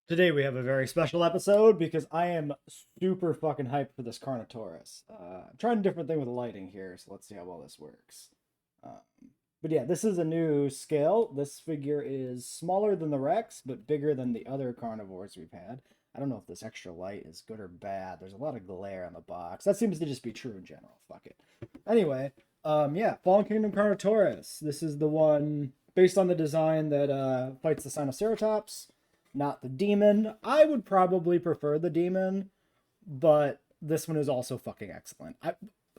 Today we have a very special episode because I am super fucking hyped for this Carnotaurus. I'm trying a different thing with the lighting here, so let's see how well this works. Um, but yeah, this is a new scale. This figure is smaller than the Rex, but bigger than the other carnivores we've had. I don't know if this extra light is good or bad. There's a lot of glare on the box. That seems to just be true in general. Fuck it. Anyway, yeah, Fallen Kingdom Carnotaurus. This is the one based on the design that fights the Sinoceratops, not the demon. I would probably prefer the demon, but this one is also fucking excellent.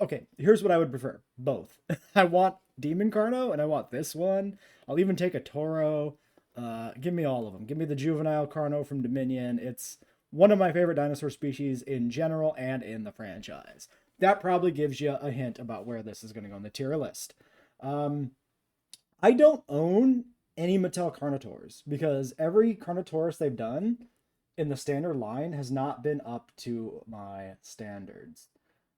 Okay, here's what I would prefer. Both. I want Demon Carno and I want this one. I'll even take a Toro. Give me all of them. Give me the juvenile Carno from Dominion. It's one of my favorite dinosaur species in general and in the franchise. That probably gives you a hint about where this is going to go on the tier list. Um, I don't own any Mattel Carnotaurs because every Carnotaurus they've done in the standard line has not been up to my standards.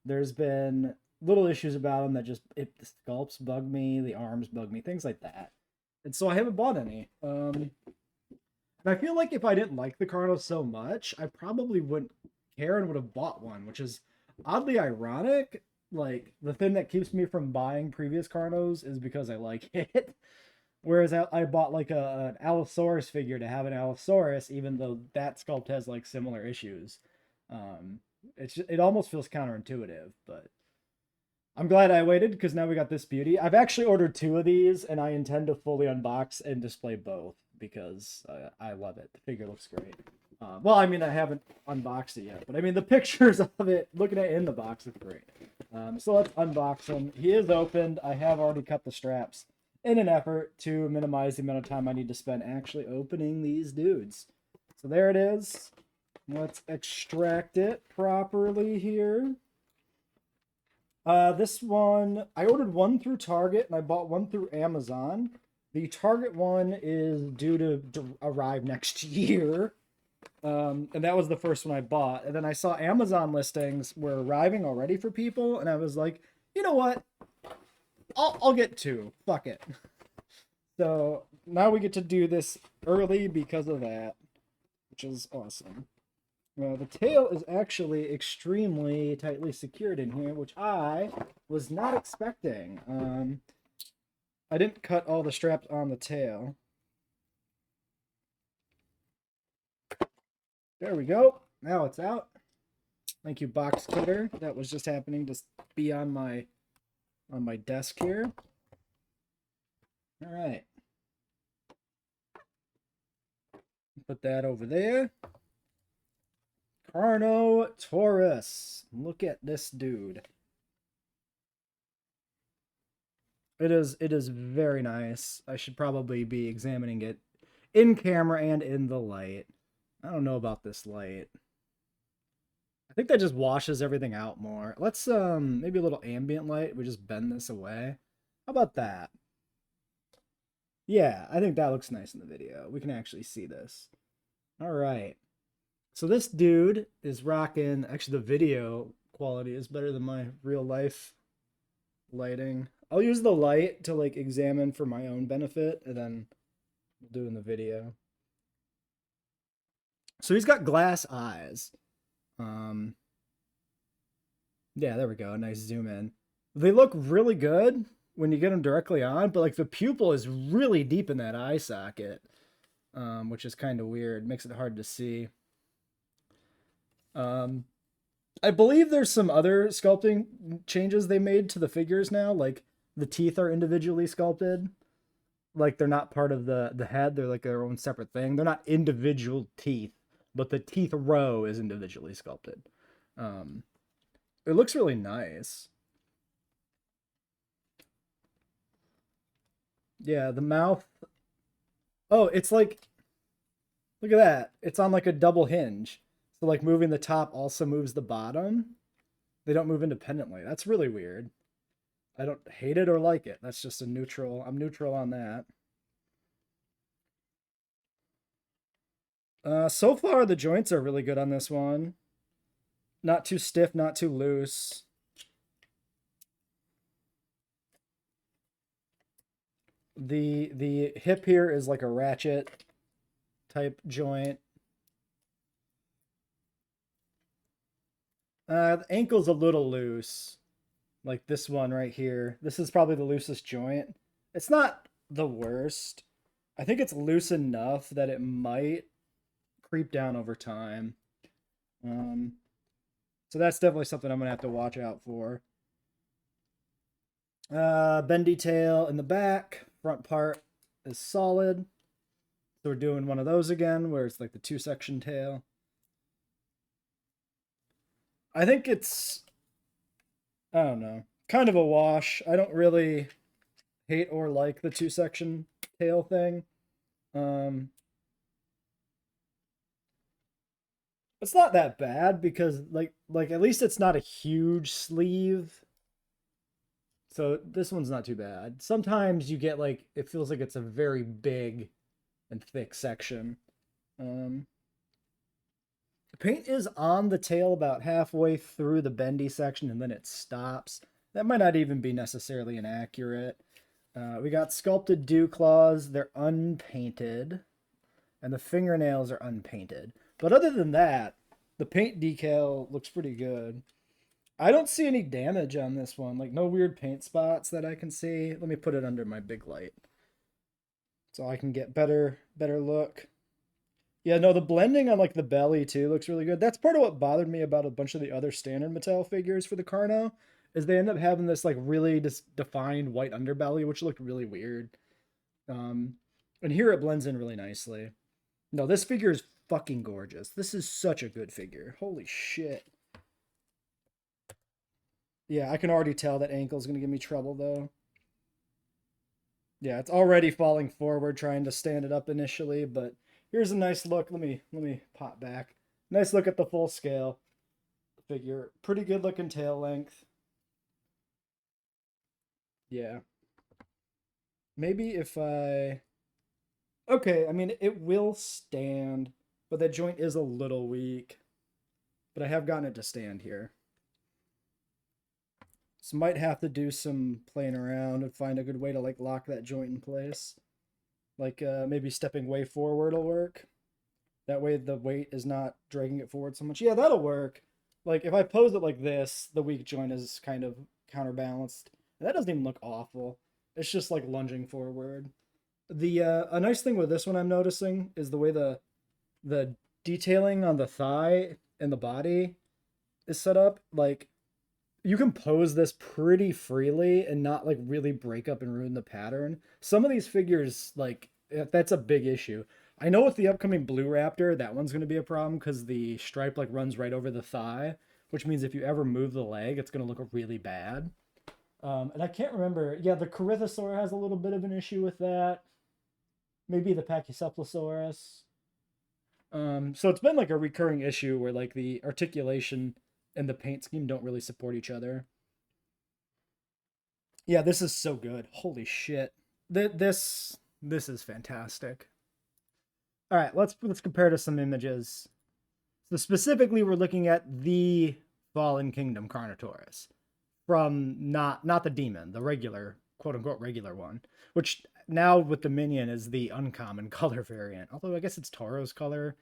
There's been little issues about them that just the sculpts bug me, the arms bug me, things like that. And so I haven't bought any. And I feel like if I didn't like the Carno so much, I probably wouldn't care and would have bought one, which is oddly ironic. Like the thing that keeps me from buying previous Carnos is because I like it. Whereas I bought like an Allosaurus figure to have an Allosaurus, even though that sculpt has like similar issues. Um, it almost feels counterintuitive, but I'm glad I waited because now we got this beauty. I've actually ordered two of these, and I intend to fully unbox and display both because I love it. The figure looks great. Well, I mean, I haven't unboxed it yet, but I mean, the pictures of it, looking at it in the box, look great. So let's unbox him. He is opened. I have already cut the straps in an effort to minimize the amount of time I need to spend actually opening these dudes. So there it is. Let's extract it properly here. This one, I ordered one through Target and I bought one through Amazon. The Target one is due to arrive next year. And that was the first one I bought. And then I saw Amazon listings were arriving already for people, and I was like, you know what? I'll get two. Fuck it. So now we get to do this early because of that, which is awesome. The tail is actually extremely tightly secured in here, which I was not expecting. I didn't cut all the straps on the tail. There we go. Now it's out. Thank you, box cutter. That was just happening to be on my desk here. All right. Put that over there. Carnotaurus. Look at this dude. It is very nice. I should probably be examining it in camera and in the light. I don't know about this light. I think that just washes everything out more. Let's maybe a little ambient light. We just bend this away. How about that? Yeah, I think that looks nice in the video. We can actually see this. All right. So this dude is rocking. Actually, the video quality is better than my real life lighting. I'll use the light to like examine for my own benefit, and then we'll do in the video. So he's got glass eyes. Um, yeah, there we go. Nice zoom in. They look really good when you get them directly on, but like the pupil is really deep in that eye socket, which is kind of weird. Makes it hard to see. Um, I believe there's some other sculpting changes they made to the figures now. Like the teeth are individually sculpted. Like they're not part of the head. They're like their own separate thing. They're not individual teeth, but the teeth row is individually sculpted. Um, it looks really nice. Yeah, the mouth. Oh, it's like look at that. It's on like a double hinge. So like moving the top also moves the bottom. They don't move independently. That's really weird. I don't hate it or like it. That's just a neutral. I'm neutral on that. So far the joints are really good on this one. Not too stiff, not too loose. The hip here is like a ratchet type joint. The ankle's a little loose, like this one right here. This is probably the loosest joint. It's not the worst. I think it's loose enough that it might creep down over time. Um, so that's definitely something I'm gonna have to watch out for. Bendy tail in the back. Front part is solid. So we're doing one of those again, where it's like the 2-section tail. I think it's, I don't know, kind of a wash. I don't really hate or like the 2-section tail thing. It's not that bad because like at least it's not a huge sleeve. So this one's not too bad. Sometimes you get like it feels like it's a very big and thick section. The paint is on the tail about halfway through the bendy section and then it stops. That might not even be necessarily inaccurate. We got sculpted dew claws. They're unpainted. And the fingernails are unpainted. But other than that, the paint decal looks pretty good. I don't see any damage on this one. Like, no weird paint spots that I can see. Let me put it under my big light so I can get better look. Yeah, no, the blending on like the belly too looks really good. That's part of what bothered me about a bunch of the other standard Mattel figures for the Carno, is they end up having this like really defined white underbelly, which looked really weird. And here it blends in really nicely. No, this figure is fucking gorgeous. This is such a good figure. Holy shit. Yeah, I can already tell that ankle's gonna give me trouble though. Yeah, it's already falling forward trying to stand it up initially, but here's a nice look. Let me pop back. Nice look at the full scale figure. Pretty good looking tail length. Yeah. Maybe if I... Okay, I mean, it will stand, but that joint is a little weak. But I have gotten it to stand here. So might have to do some playing around and find a good way to like lock that joint in place. Like maybe stepping way forward will work. That way the weight is not dragging it forward so much. Yeah, that'll work. Like if I pose it like this, the weak joint is kind of counterbalanced. And that doesn't even look awful. It's just like lunging forward. The a nice thing with this one I'm noticing is the way the detailing on the thigh and the body is set up. Like you can pose this pretty freely and not like really break up and ruin the pattern. Some of these figures, like that's a big issue. I know with the upcoming Blue Raptor, that one's going to be a problem because the stripe like runs right over the thigh, which means if you ever move the leg, it's going to look really bad. And I can't remember. Yeah, the Corythosaur has a little bit of an issue with that. Maybe the Pachycephalosaurus. So it's been like a recurring issue where like the articulation and the paint scheme don't really support each other. Yeah, this is so good. Holy shit. This is fantastic. All right, let's compare to some images. So specifically, we're looking at the Fallen Kingdom Carnotaurus from not the demon, the regular quote unquote regular one, which now with the minion is the uncommon color variant. Although I guess it's Toro's color.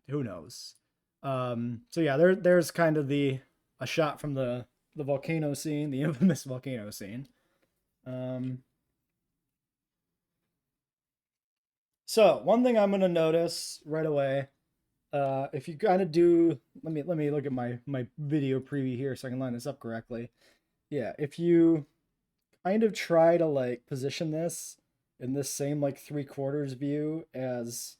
Who knows? So yeah, there's kind of a shot from the volcano scene, the infamous volcano scene. So one thing I'm gonna notice right away, if you kind of do, let me look at my video preview here so I can line this up correctly. Yeah, if you kind of try to like position this in this same like 3/4 view as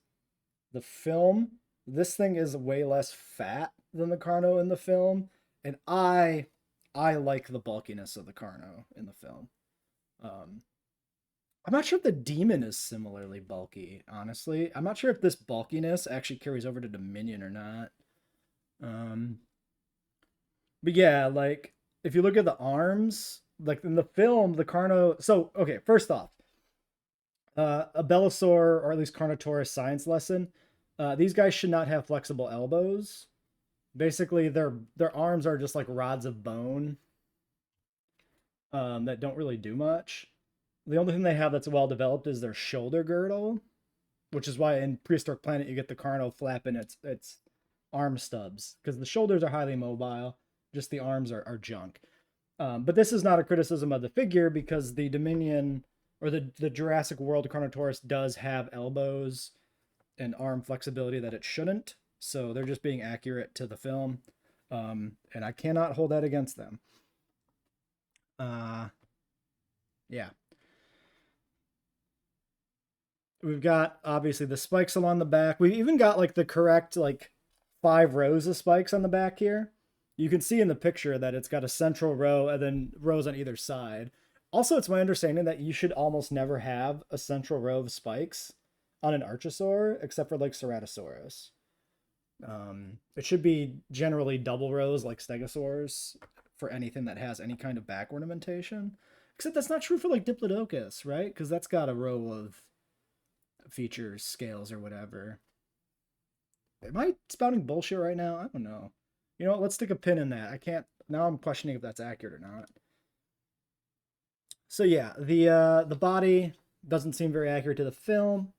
the film, this thing is way less fat than the Carno in the film, and I like the bulkiness of the Carno in the film. I'm not sure if the demon is similarly bulky, honestly. I'm not sure if this bulkiness actually carries over to Dominion or not. But yeah, like if you look at the arms, like in the film, the Carno. So okay, first off, a Belosaur or at least Carnotaurus science lesson. These guys should not have flexible elbows. Basically, their arms are just like rods of bone that don't really do much. The only thing they have that's well developed is their shoulder girdle, which is why in Prehistoric Planet you get the Carno flapping its arm stubs, because the shoulders are highly mobile, just the arms are junk. But this is not a criticism of the figure, because the Dominion or the Jurassic World Carnotaurus does have elbows and arm flexibility that it shouldn't. So they're just being accurate to the film. And I cannot hold that against them. Yeah. We've got obviously the spikes along the back. We've even got like the correct like 5 rows of spikes on the back here. You can see in the picture that it's got a central row and then rows on either side. Also, it's my understanding that you should almost never have a central row of spikes on an Archosaur, except for like Ceratosaurus. It should be generally double rows like Stegosaurs for anything that has any kind of back ornamentation. Except that's not true for like Diplodocus, right? Because that's got a row of features, scales, or whatever. Am I spouting bullshit right now? I don't know. You know what? Let's stick a pin in that. I can't. Now I'm questioning if that's accurate or not. So yeah, the body doesn't seem very accurate to the film.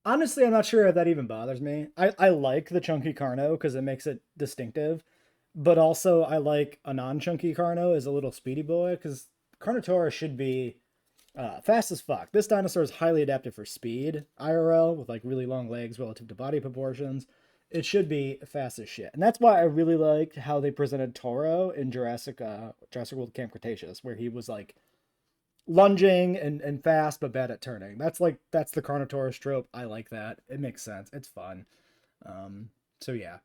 Honestly, I'm not sure if that even bothers me. I like the chunky Carno because it makes it distinctive, but also I like a non-chunky Carno as a little speedy boy because Carnotaurus should be fast as fuck. This dinosaur is highly adapted for speed, IRL, with like really long legs relative to body proportions. It should be fast as shit. And that's why I really liked how they presented Toro in Jurassic World Camp Cretaceous, where he was like lunging and fast but bad at turning. That's the Carnotaurus trope. I like that. It makes sense. It's fun. So yeah.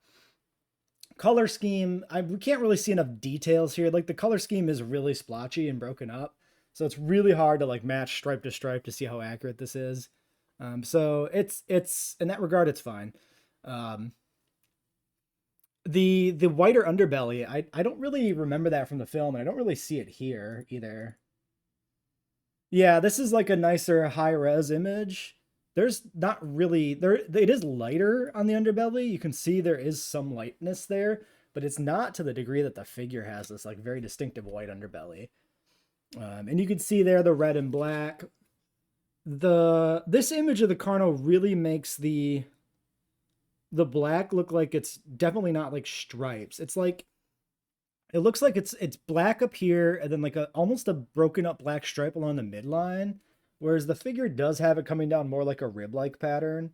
Color scheme, we can't really see enough details here. Like the color scheme is really splotchy and broken up. So it's really hard to like match stripe to stripe to see how accurate this is. So it's in that regard, it's fine. The whiter underbelly, I don't really remember that from the film, and I don't really see it here either. Yeah, this is like a nicer high res image. There's not really there. It is lighter on the underbelly. You can see there is some lightness there, but it's not to the degree that the figure has this like very distinctive white underbelly. And you can see there the red and black. This image of the Carno really makes the black look like it's definitely not like stripes. It's like it looks like it's black up here and then like almost a broken up black stripe along the midline, whereas the figure does have it coming down more like a rib-like pattern.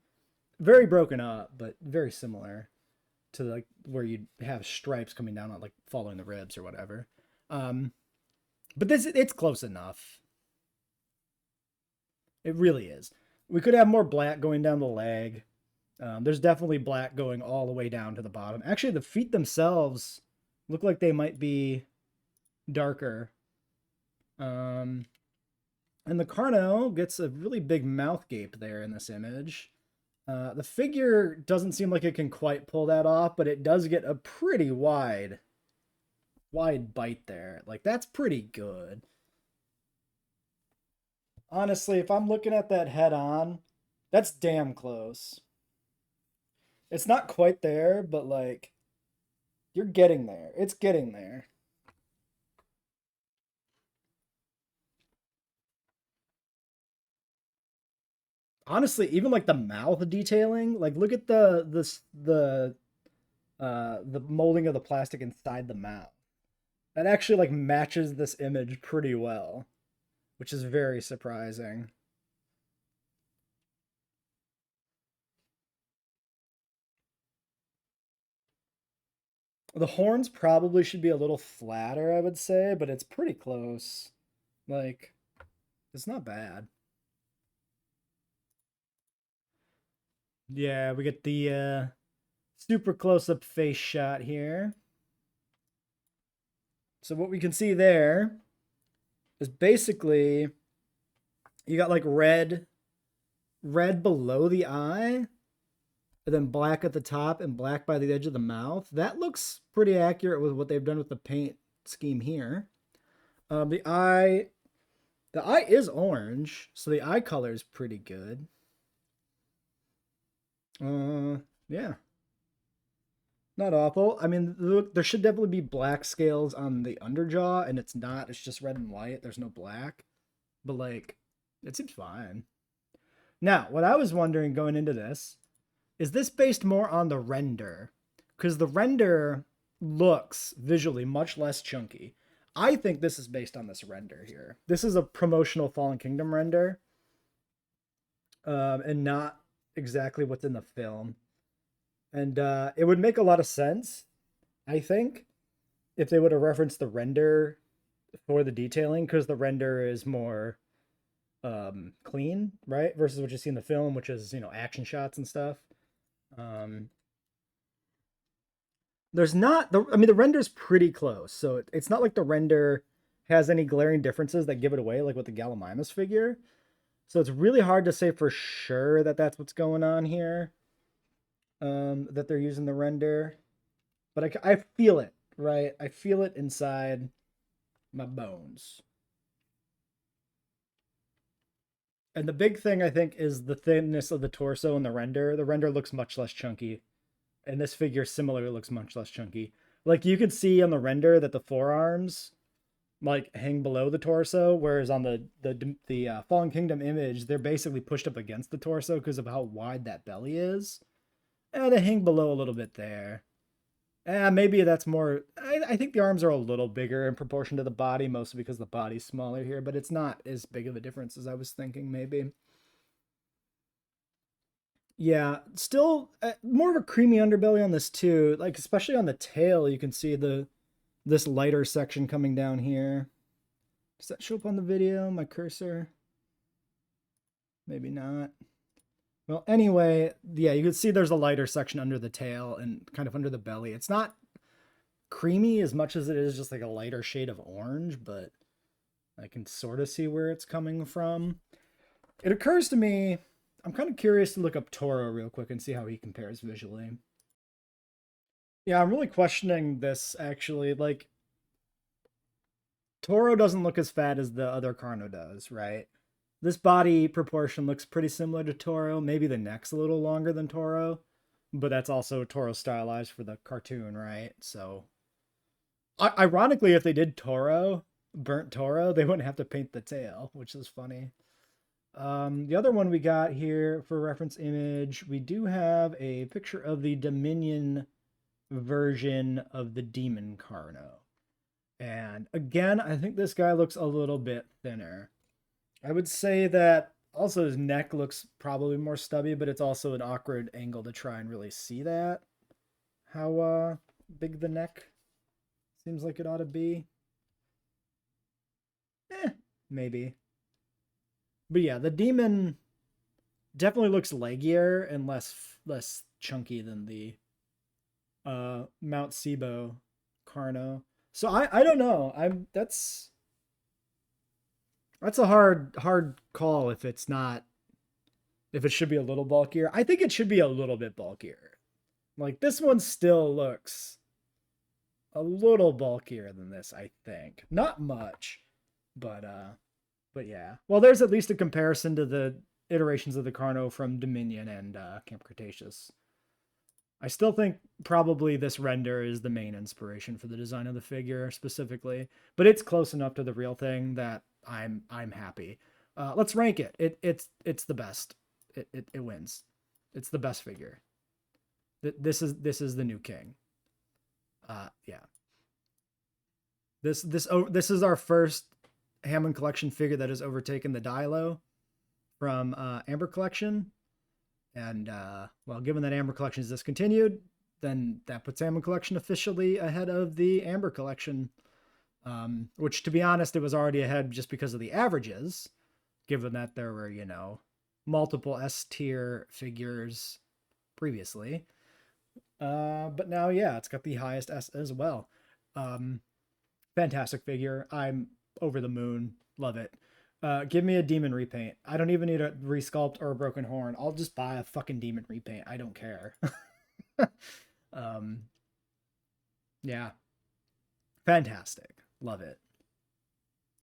Very broken up, but very similar to like where you'd have stripes coming down on like following the ribs or whatever. But it's close enough. It really is. We could have more black going down the leg. There's definitely black going all the way down to the bottom. Actually, the feet themselves look like they might be darker. And the Carno gets a really big mouth gape there in this image. The figure doesn't seem like it can quite pull that off, but it does get a pretty wide bite there. Like, that's pretty good. Honestly, if I'm looking at that head on, that's damn close. It's not quite there, but like, you're getting there. It's getting there. Honestly, even like the mouth detailing, like look at the molding of the plastic inside the mouth. That actually like matches this image pretty well, which is very surprising. The horns probably should be a little flatter, I would say, but it's pretty close. Like, it's not bad. Yeah, we get the super close-up face shot here. So what we can see there is basically you got like red below the eye, and then black at the top and black by the edge of the mouth. That looks pretty accurate with what they've done with the paint scheme here. The eye is orange, so the eye color is pretty good. Yeah. Not awful. I mean, look, there should definitely be black scales on the underjaw, and it's not. It's just red and white. There's no black. But, like, it seems fine. Now, what I was wondering going into this is this based more on the render? Because the render looks visually much less chunky. I think this is based on this render here. This is a promotional Fallen Kingdom render, and not exactly what's in the film. And it would make a lot of sense, I think, if they would have referenced the render for the detailing, because the render is more clean, right? Versus what you see in the film, which is, action shots and stuff. Um, there's not the I mean the render's pretty close, so it's not like the render has any glaring differences that give it away, like with the Gallimimus figure. So it's really hard to say for sure that that's what's going on here. That they're using the render, but I feel it, right? I feel it inside my bones. And the big thing I think is the thinness of the torso in the render. The render looks much less chunky, and this figure similarly looks much less chunky. Like you can see on the render that the forearms like hang below the torso, whereas on the Fallen Kingdom image, they're basically pushed up against the torso because of how wide that belly is. And they hang below a little bit there. Maybe that's more. I think the arms are a little bigger in proportion to the body, mostly because the body's smaller here, but it's not as big of a difference as I was thinking, maybe. Yeah, still more of a creamy underbelly on this too. Like especially on the tail, you can see this lighter section coming down here. Does that show up on the video? My cursor? Maybe not. Well, anyway, yeah, you can see there's a lighter section under the tail and kind of under the belly. It's not creamy as much as it is just like a lighter shade of orange, but I can sort of see where it's coming from. It occurs to me, I'm kind of curious to look up Toro real quick and see how he compares visually. Yeah, I'm really questioning this actually. Like, Toro doesn't look as fat as the other Carno does, right? This body proportion looks pretty similar to Toro. Maybe the neck's a little longer than Toro, but that's also Toro stylized for the cartoon, right? So, ironically, if they did burnt Toro, they wouldn't have to paint the tail, which is funny. The other one we got here for reference image, we do have a picture of the Dominion version of the Demon Carno. And again, I think this guy looks a little bit thinner. I would say that also his neck looks probably more stubby, but it's also an awkward angle to try and really see that. How big the neck seems like it ought to be. Maybe. But yeah, the demon definitely looks leggier and less chunky than the Mount Sibo Carno. So I don't know. That's a hard call if it's not if it should be a little bulkier. I think it should be a little bit bulkier. Like this one still looks a little bulkier than this, I think. Not much, but yeah. Well, there's at least a comparison to the iterations of the Carno from Dominion and Camp Cretaceous. I still think probably this render is the main inspiration for the design of the figure specifically, but it's close enough to the real thing that I'm happy. Let's rank it. It's the best. It wins. It's the best figure. This is the new king. Yeah. This is our first Hammond collection figure that has overtaken the Dilo from Amber collection. And well, given that Amber collection is discontinued, then that puts Hammond collection officially ahead of the Amber collection, which, to be honest, it was already ahead just because of the averages, given that there were, multiple S tier figures previously. But now, yeah, it's got the highest S as well. Fantastic figure. I'm over the moon. Love it. Give me a demon repaint. I don't even need a resculpt or a broken horn. I'll just buy a fucking demon repaint. I don't care. Yeah. Fantastic. Love it.